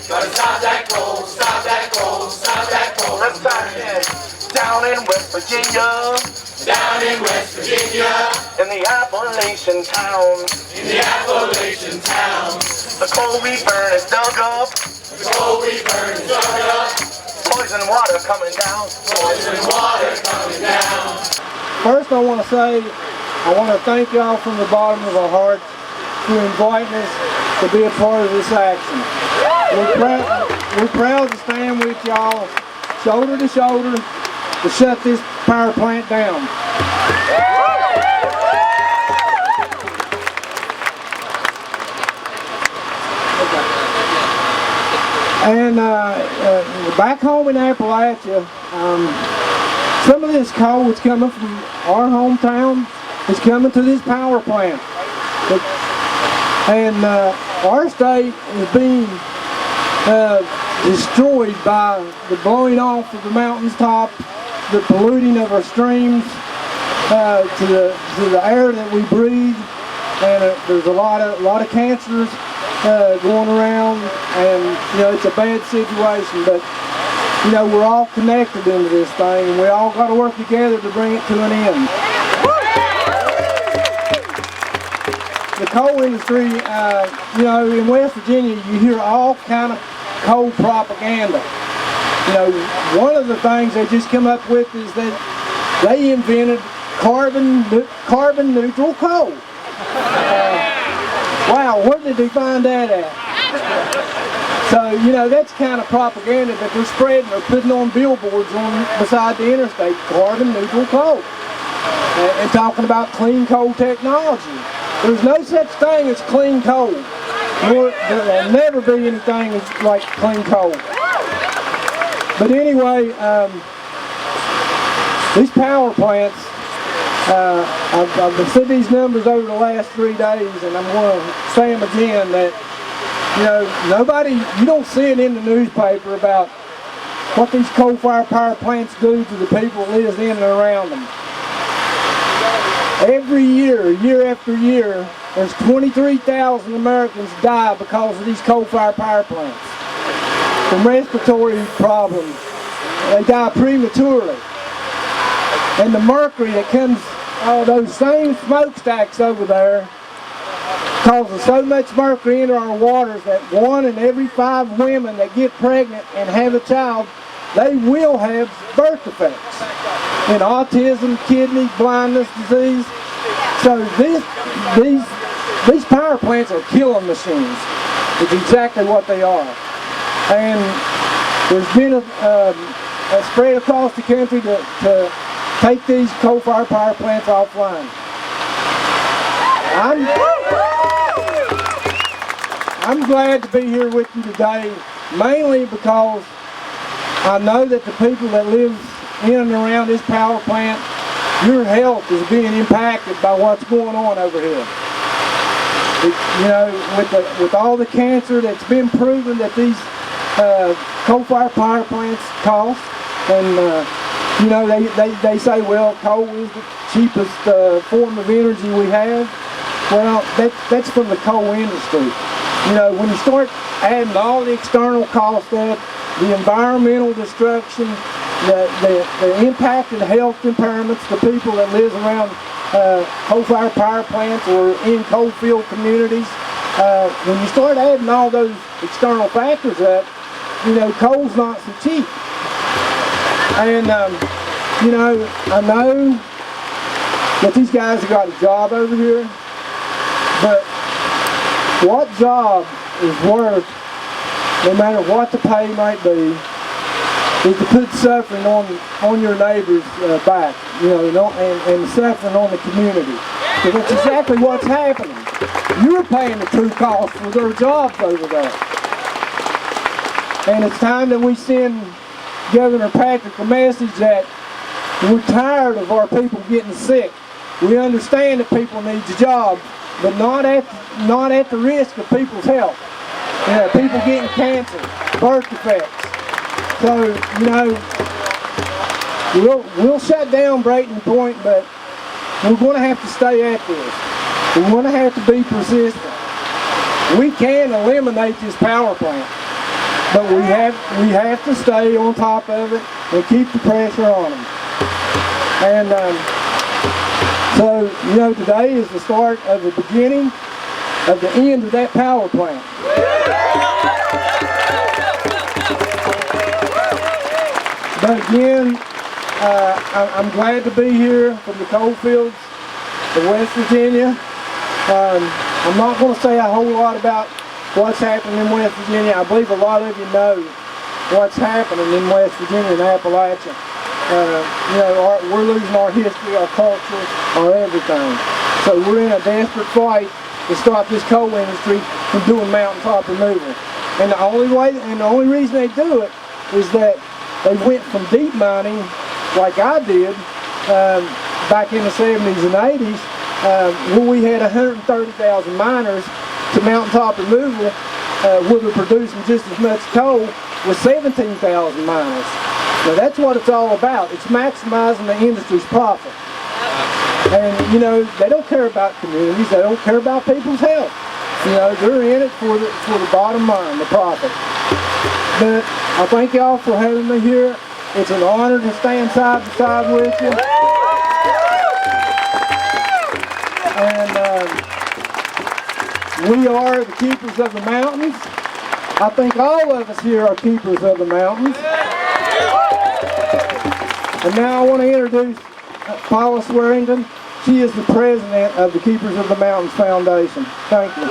Gotta stop that coal, stop that coal, stop that coal. Let's start again. Down in West Virginia. Down in West Virginia. In the Appalachian towns. In the Appalachian towns. The coal we burn is dug up. The coal we burn is dug up. Poison water coming down. Poison water coming down. First I want to say, I want to thank y'all from the bottom of our hearts for inviting us to be a part of this action. We're proud to stand with y'all, shoulder to shoulder, to shut this power plant down. And back home in Appalachia, some of this coal that's coming from our hometown is coming to this power plant. And our state is being destroyed by the blowing off of the mountains top, the polluting of our streams, to the air that we breathe, and there's a lot of cancers going around, and you know, it's a bad situation, but you know, we're all connected into this thing, and we all got to work together to bring it to an end. The coal industry, you know, in West Virginia, you hear all kind of coal propaganda. You know, one of the things they just come up with is that they invented carbon neutral coal. Wow, where did they find that at? So, you know, that's kind of propaganda that they're spreading or putting on billboards beside the interstate, carbon neutral coal. And talking about clean coal technology. There's no such thing as clean coal. There'll never be anything like clean coal. But anyway, these power plants, I've said these numbers over the last 3 days, and I'm going to say them again, that, you know, you don't see it in the newspaper about what these coal-fired power plants do to the people that live in and around them. Every year, year after year, there's 23,000 Americans die because of these coal-fired power plants. From respiratory problems. They die prematurely. And the mercury that comes out of those same smokestacks over there causes so much mercury into our waters that 1 in every 5 women that get pregnant and have a child, they will have birth defects. And autism, kidney, blindness, disease. So these power plants are killing machines. It's exactly what they are. And there's been a spread across the country to take these coal-fired power plants offline. I'm glad to be here with you today, mainly because I know that the people that live in and around this power plant, your health is being impacted by what's going on over here. You know, with all the cancer that's been proven that these coal-fired power plants cause, and you know, they say, well, coal is the cheapest form of energy we have. Well, that's from the coal industry. You know, when you start adding all the external costs up, the environmental destruction, the impact and health impairments to people that live around coal-fired power plants or in coal-field communities, when you start adding all those external factors up, you know, coal's not so cheap. And, you know, I know that these guys have got a job over here, but what job is worth, no matter what the pay might be, is to put suffering on your neighbor's back, you know, and suffering on the community. So that's exactly what's happening. You're paying the true cost for their jobs over there. And it's time that we send Governor Patrick a message that we're tired of our people getting sick. We understand that people need a job, but not at the risk of people's health. You know, people getting cancer, birth defects. So, you know, we'll shut down Brayton Point, but we're going to have to stay at this. We're going to have to be persistent. We can eliminate this power plant. but we have to stay on top of it and keep the pressure on them. And so, you know, today is the start of the beginning of the end of that power plant. But again, I'm glad to be here from the coal fields of West Virginia. I'm not going to say a whole lot about what's happening in West Virginia. I believe a lot of you know what's happening in West Virginia and Appalachia. You know, we're losing our history, our culture, our everything. So we're in a desperate fight to stop this coal industry from doing mountaintop removal. And the only reason they do it is that they went from deep mining, like I did, back in the 70s and 80s, when we had 130,000 miners, to mountaintop removal, where they're producing just as much coal with 17,000 miners. Now that's what it's all about. It's maximizing the industry's profit. And you know, they don't care about communities, they don't care about people's health. You know, they're in it for the bottom line, the profit. But I thank y'all for having me here. It's an honor to stand side by side with you. And we are the keepers of the mountains. I think all of us here are keepers of the mountains. And now I want to introduce Paula Swearington. She is the president of the Keepers of the Mountains Foundation. Thank you.